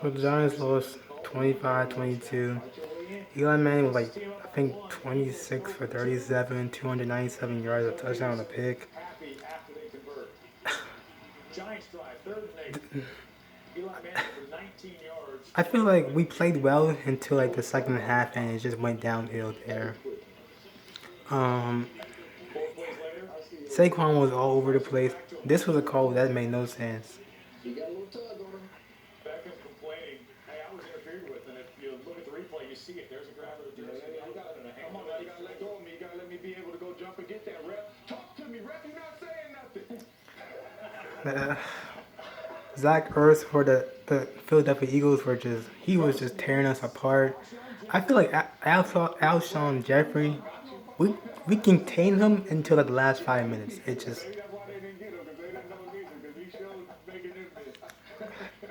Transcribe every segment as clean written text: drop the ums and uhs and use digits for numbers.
So the Giants lost 25-22. Eli Manning was like, I think 26 for 37, 297 yards, a touchdown on a pick. I feel like we played well until like the second half and it just went downhill there. Um, Saquon was all over the place. This was a call that made no sense. Uh, Zach Ertz for the Philadelphia Eagles were just he was just tearing us apart. I feel like Alshon Jeffrey, we we contained him until like the last 5 minutes. It just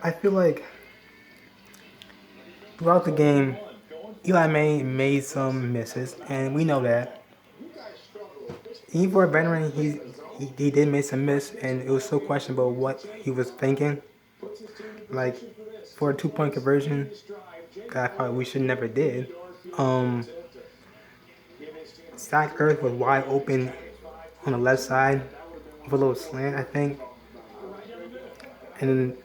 I feel like throughout the game, Eli Manning made some misses, and we know that. Even for a veteran, he did make some miss, and it was so questionable what he was thinking. Like for a 2 point conversion, that I thought we should never did. Um, Zach Ertz was wide open on the left side with a little slant, I think, and then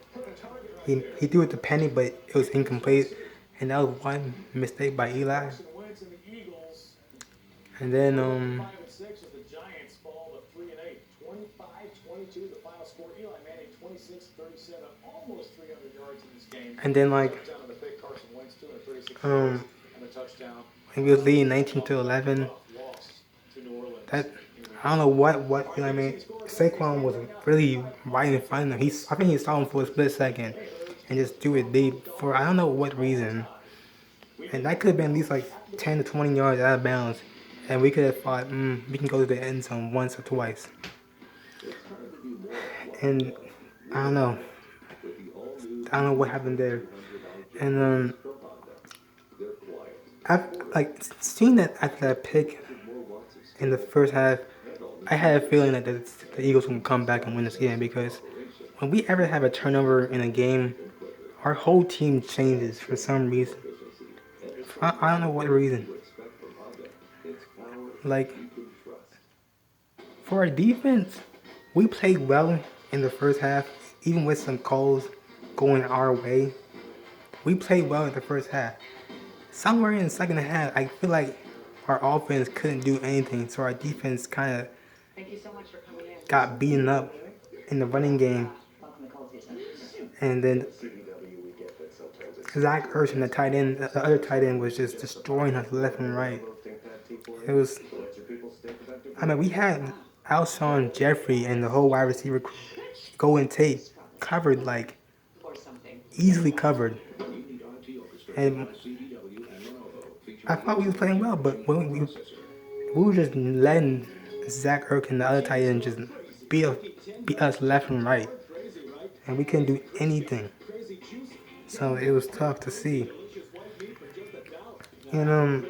he threw it to Penny, but it was incomplete, and that was one mistake by Eli. And then like um when we was leading 19-11, that I don't know what you know what I mean. Saquon was really right in front of him. I think he saw him for a split second and just threw it deep for I don't know what reason. And that could have been at least like 10 to 20 yards out of bounds. And we could have thought, we can go to the end zone once or twice. And I don't know. I don't know what happened there. And I like seeing that after that pick in the first half, I had a feeling that the Eagles would come back and win this game because when we ever have a turnover in a game, our whole team changes for some reason. I don't know what reason. Like for our defense, we played well in the first half, even with some calls going our way. We played well in the first half. Somewhere in the second half, I feel like our offense couldn't do anything, so our defense kind of got beaten up in the running game. And then Zach Ertz and the other tight end was just destroying us left and right. It was, I mean, we had Alshon Jeffrey and the whole wide receiver crew go and take covered like easily covered. And I thought we were playing well, but when we were just letting Zach Ertz and the other tight end just beat us left and right, and we couldn't do anything. So it was tough to see. And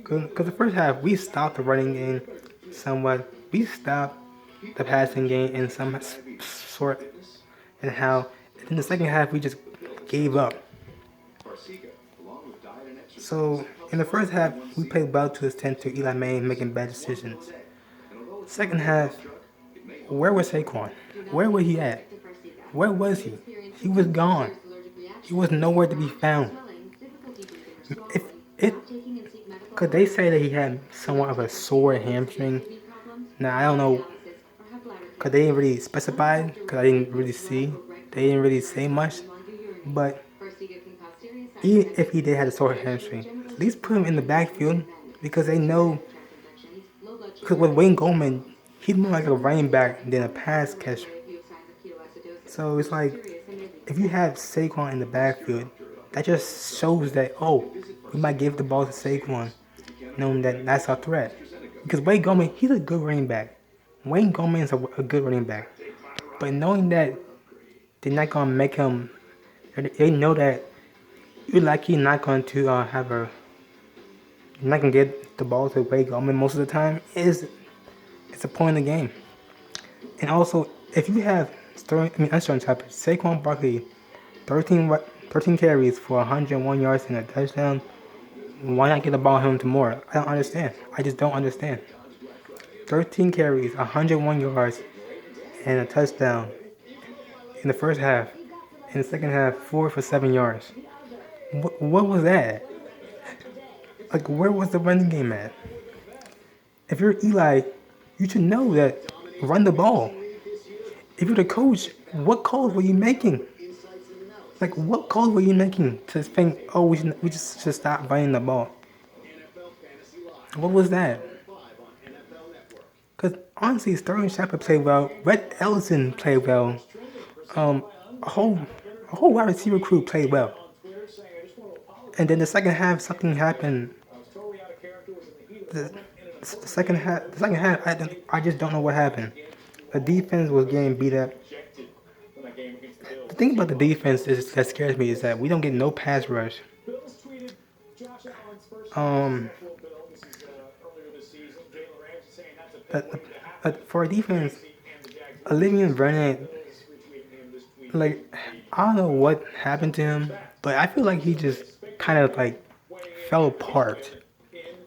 because the first half we stopped the running game somewhat, we stopped the passing game in some sort, and how in the second half we just gave up. So in the first half, we played well to the extent to Eli Manning making bad decisions. Second half, where was Saquon? Where was he at? Where was he? He was gone. He was nowhere to be found. If it could they say that he had somewhat of a sore hamstring? Now I don't know. Could they didn't really specify? Cause I didn't really see. They didn't really say much. But even if he did have a sore hamstring, at least put him in the backfield because they know. Because with Wayne Goldman, he's more like a running back than a pass catcher. So it's like if you have Saquon in the backfield, that just shows that we might give the ball to Saquon, knowing that that's our threat. Because Wayne Goldman, he's a good running back. Wayne Goldman is a good running back, but knowing that they're not gonna make him, they know that you're likely not going to you're not gonna get the ball to Wayne Goldman most of the time. It's a point in the game. And also, if you have Sterling Shepard, Saquon Barkley 13 carries for 101 yards and a touchdown. Why not get the ball home to Moore? I don't understand. I just don't understand. 13 carries, 101 yards, and a touchdown in the first half. In the second half, 4 for 7 yards. What was that? Like, where was the running game at? If you're Eli, you should know that run the ball. If you're the coach, what calls were you making? Like, what calls were you making to think, oh, we just should stop running the ball? What was that? Because honestly, Sterling Shepard played well. Red Ellison played well. Um, a whole a whole wide receiver crew played well. And then the second half, something happened. The, the second half, I just don't know what happened. The defense was getting beat up. The thing about the defense that scares me is that we don't get no pass rush. Um, for a defense, Olivia Vernon, like, I don't know what happened to him, but I feel like he just kind of like fell apart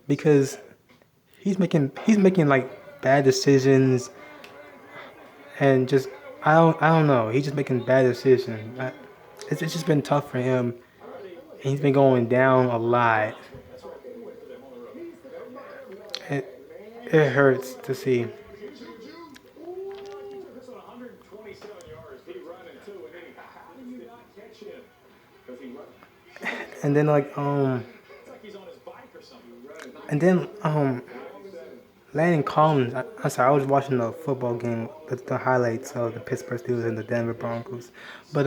because he's making like bad decisions and just I don't know. He's just making bad decisions. It's just been tough for him, and he's been going down a lot. It hurts to see. And then like and then Landon Collins. I'm sorry, I was watching the football game, the highlights of the Pittsburgh Steelers and the Denver Broncos. But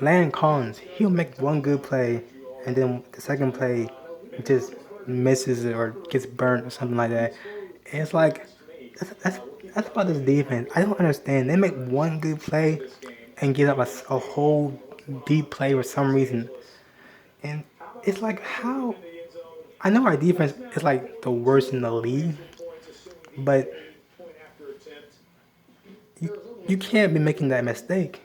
Landon Collins, he'll make one good play, and then the second play just misses it or gets burnt or something like that. And it's like that's about this defense. I don't understand. They make one good play and get up a whole deep play for some reason, and it's like how I know our defense is like the worst in the league, but you can't be making that mistake.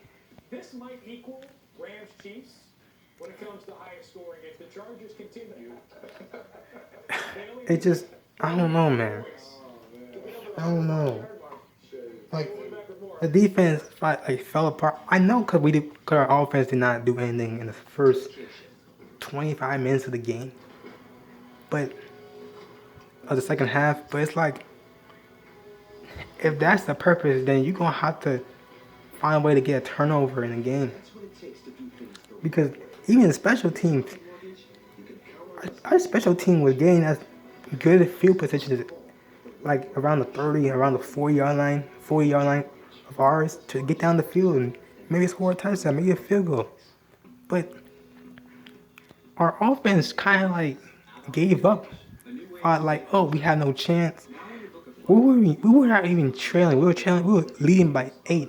It just I don't know, man. I don't know. Like the defense like fell apart. I know because our offense did not do anything in the first 25 minutes of the game, but of the second half. But it's like if that's the purpose, then you're gonna have to find a way to get a turnover in the game. Because even special teams, our special team was getting us good field positions, like around the 30, around the 40 yard line of ours to get down the field and maybe score a touchdown, maybe a field goal. But our offense kind of like gave up. Like, oh, we had no chance. We were not even trailing. We were trailing. We were leading by 8.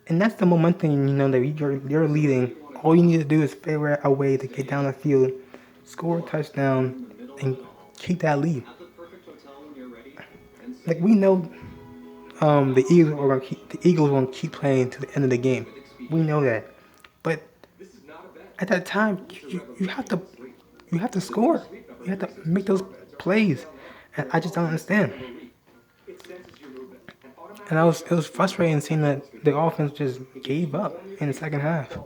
And that's the momentum, that you're leading. All you need to do is figure out a way to get down the field, score a touchdown, and keep that lead. Like we know, the Eagles are gonna keep playing to the end of the game. We know that, but at that time, you have to score. You have to make those plays, and I just don't understand. And it was frustrating seeing that the offense just gave up in the second half.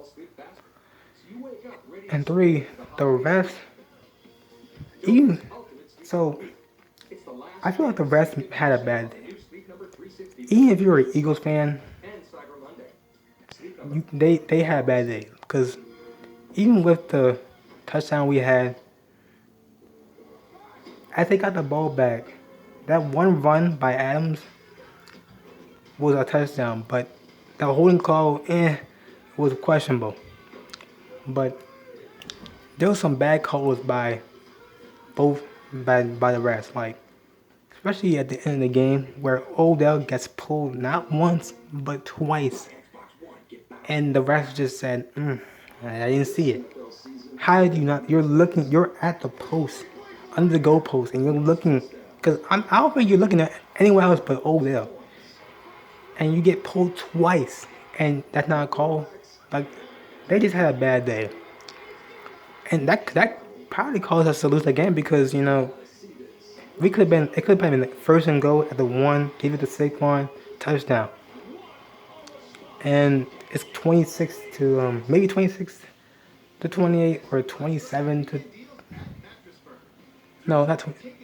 And three, the refs, even so, I feel like the refs had a bad day. Even if you're an Eagles fan, they had a bad day because even with the touchdown we had, as they got the ball back, that one run by Adams was a touchdown, but the holding call, was questionable. But there was some bad calls by both by the refs, like especially at the end of the game where Odell gets pulled not once but twice, and the refs just said, "I didn't see it." How did you not? You're at the post, under the goalpost, and you're looking because I don't think you're looking at anywhere else but Odell, and you get pulled twice, and that's not a call. Like They just had a bad day, and that probably caused us to lose the game because we could have been it could have been first and goal at the one, give it to Saquon, touchdown, and it's 26 to maybe 26 to 28 or 27 to no not 20,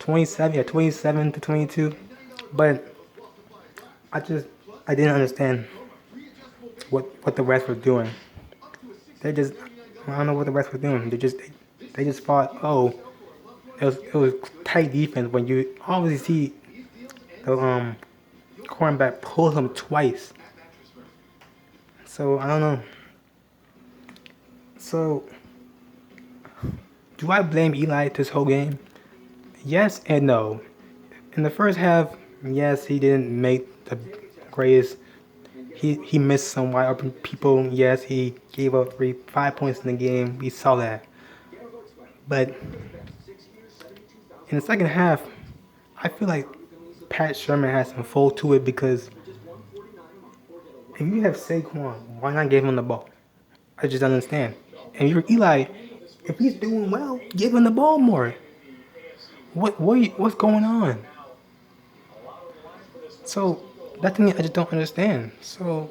27 yeah 27 to 22, but I just I didn't understand what the refs were doing. They just I don't know what the refs were doing. They just thought it was tight defense when you obviously see the cornerback pull him twice. So I don't know. So do I blame Eli this whole game? Yes and no. In the first half, yes, he didn't make the greatest. He missed some wide open people. Yes, he gave up 5 points in the game. We saw that. But in the second half, I feel like Pat Sherman has some full to it because if you have Saquon, why not give him the ball? I just don't understand. And you're Eli, if he's doing well, give him the ball more. What's going on? So that thing I just don't understand. So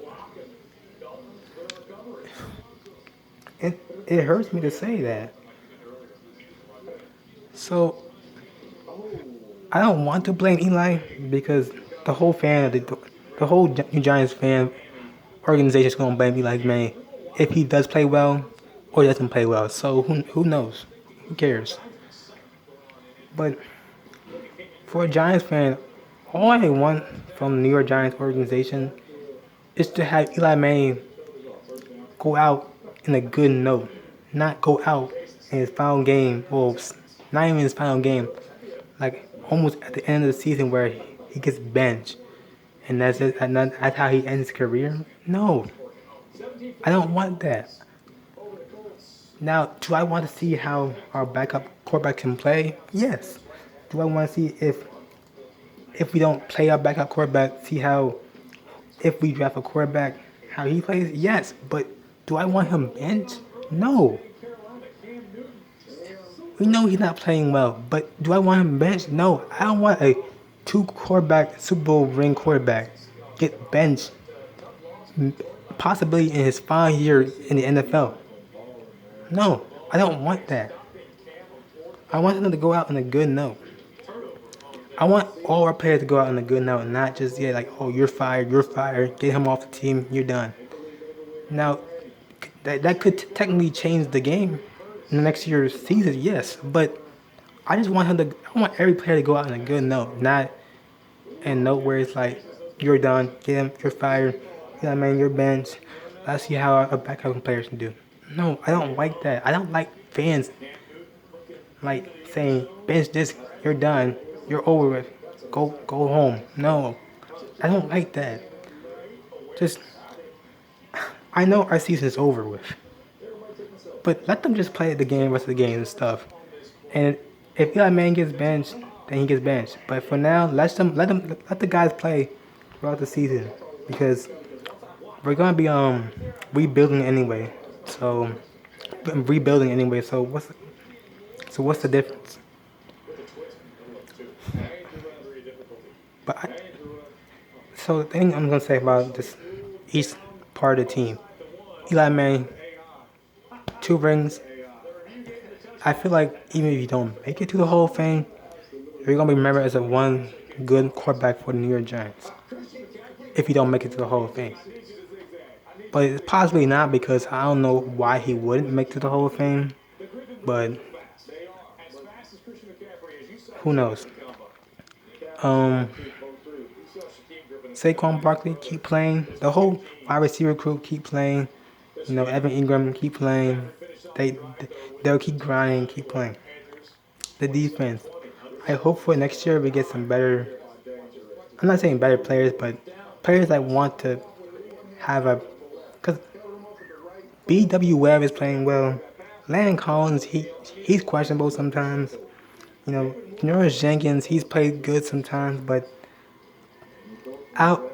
it hurts me to say that. So I don't want to blame Eli because the whole New Giants fan organization is gonna blame Eli May if he does play well or doesn't play well. So who knows? Who cares? But for a Giants fan, all I want from the New York Giants organization is to have Eli Manning go out in a good note, not go out in his final game. Well, not even his final game, like almost at the end of the season where he gets benched, and that's it, and that's how he ends his career. No, I don't want that. Now, do I want to see how our backup quarterback can play? Yes. Do I want to see if we don't play our backup quarterback, see how if we draft a quarterback, how he plays? Yes. But do I want him benched? No. We know he's not playing well, but do I want him benched? No. I don't want a two quarterback Super Bowl ring quarterback get benched, possibly in his final year in the NFL. No, I don't want that. I want him to go out on a good note. I want all our players to go out on a good note, not just like, oh, you're fired, get him off the team, you're done. Now, that could technically change the game in the next year's season, yes, but I just want I want every player to go out on a good note, not a note where it's like, you're done, get him, you're fired, man, you're benched. Let's see how our backup players can do. No, I don't like that. I don't like fans like saying, bench this, you're done, you're over with, go home. No, I don't like that. Just, I know our season is over with, but let them just play the game, rest of the game and stuff. And if Eli Manning gets benched, then he gets benched. But for now, let the guys play throughout the season because we're gonna be rebuilding anyway. So rebuilding anyway. So what's the difference? But so the thing I'm gonna say about this each part of the team, Eli Manning, 2 rings. I feel like even if you don't make it to the Hall of Fame, you're gonna be remembered as a one good quarterback for the New York Giants. If you don't make it to the Hall of Fame, but it's possibly not because I don't know why he wouldn't make it to the Hall of Fame. But who knows? Um, Saquon Barkley keep playing. The whole wide receiver crew keep playing. Evan Ingram keep playing. They'll keep grinding, keep playing. The defense. I hope for next year we get some better. I'm not saying better players, but players that want to have a. Because B.W. Webb is playing well. Landon Collins, he's questionable sometimes. Janoris Jenkins, he's played good sometimes, but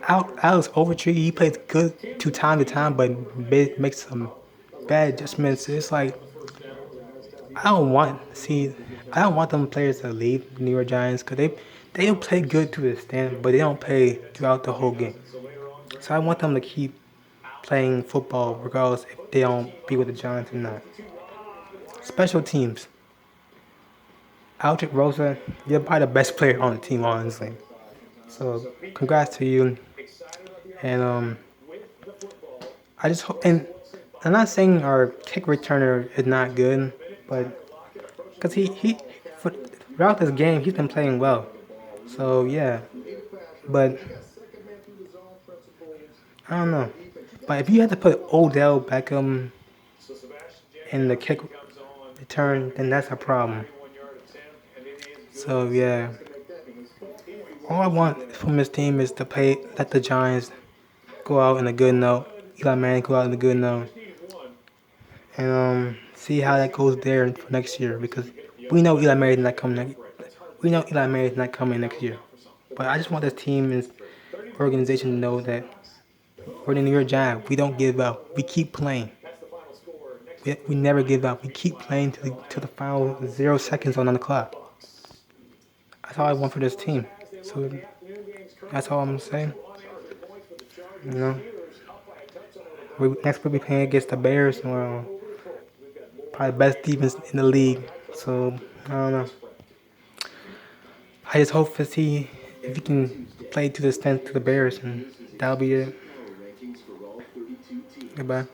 Alex Overtree, he plays good to time, but makes some bad adjustments. It's like I don't want see, I don't want them players to leave the New York Giants because they don't play good to the extent, but they don't play throughout the whole game. So I want them to keep playing football regardless if they don't be with the Giants or not. Special teams. Aldrick Rosa, you're probably the best player on the team, honestly. So congrats to you. And I just hope. And I'm not saying our kick returner is not good, but because for, throughout this game he's been playing well. So yeah, but I don't know. But if you had to put Odell Beckham in the kick return, then that's a problem. So yeah, all I want from this team is to let the Giants go out in a good note. Eli Manning go out in a good note, and see how that goes there for next year because we know Eli Manning's not coming. We know Eli Manning's not coming next year. But I just want this team and organization to know that we're the New York Giants. We don't give up. We keep playing. We never give up. We keep playing to the final 0 seconds on the clock. That's all I want for this team. So that's all I'm saying. You know, next we'll be playing against the Bears, probably best defense in the league. So I don't know. I just hope to see if he can play to the extent to the Bears, and that'll be it. Goodbye.